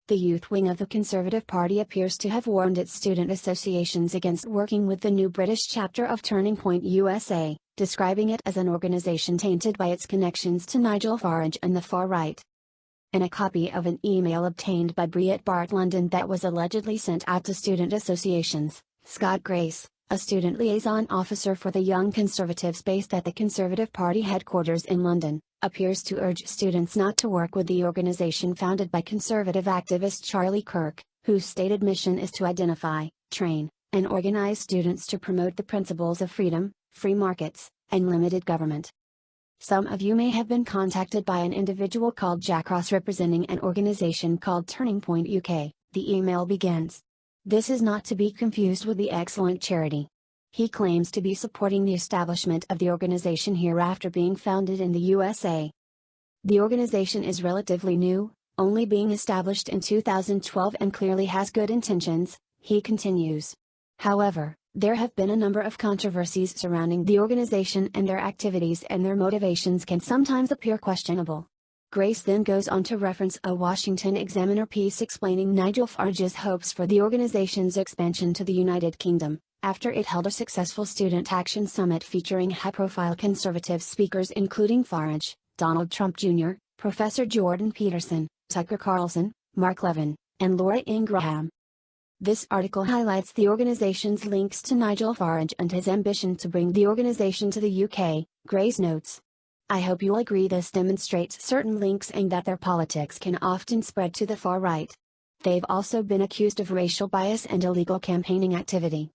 the youth wing of the Conservative Party appears to have warned its student associations against working with the new British chapter of Turning Point USA, describing it as an organization tainted by its connections to Nigel Farage and the far right. In a copy of an email obtained by Breitbart London that was allegedly sent out to student associations, Scott Grace, a student liaison officer for the Young Conservatives based at the Conservative Party headquarters in London, appears to urge students not to work with the organization founded by conservative activist Charlie Kirk, whose stated mission is to identify, train, and organize students to promote the principles of freedom, free markets, and limited government. Some of you may have been contacted by an individual called Jack Ross representing an organization called Turning Point UK, the email begins. This is not to be confused with the excellent charity. He claims to be supporting the establishment of the organization here after being founded in the USA. The organization is relatively new, only being established in 2012 and clearly has good intentions, he continues. However, there have been a number of controversies surrounding the organization and their activities, and their motivations can sometimes appear questionable. Grace then goes on to reference a Washington Examiner piece explaining Nigel Farage's hopes for the organization's expansion to the United Kingdom, after it held a successful Student Action Summit featuring high-profile conservative speakers including Farage, Donald Trump Jr., Professor Jordan Peterson, Tucker Carlson, Mark Levin, and Laura Ingraham. This article highlights the organization's links to Nigel Farage and his ambition to bring the organization to the UK, Grace notes. I hope you'll agree this demonstrates certain links and that their politics can often spread to the far right. They've also been accused of racial bias and illegal campaigning activity.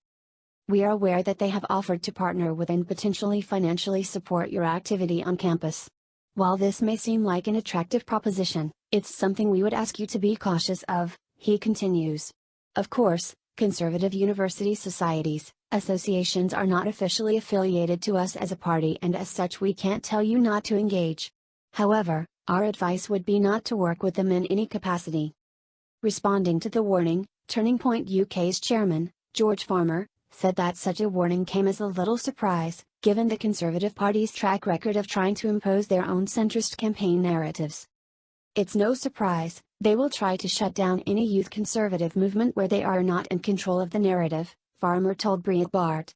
We are aware that they have offered to partner with and potentially financially support your activity on campus. While this may seem like an attractive proposition, it's something we would ask you to be cautious of, he continues. Of course, conservative university societies, associations are not officially affiliated to us as a party, and as such we can't tell you not to engage. However, our advice would be not to work with them in any capacity. Responding to the warning, Turning Point UK's chairman, George Farmer, said that such a warning came as a little surprise, given the Conservative Party's track record of trying to impose their own centrist campaign narratives. It's no surprise, they will try to shut down any youth conservative movement where they are not in control of the narrative, Farmer told Breitbart.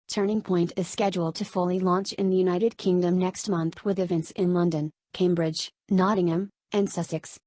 Turning Point is scheduled to fully launch in the United Kingdom next month with events in London, Cambridge, Nottingham, and Sussex.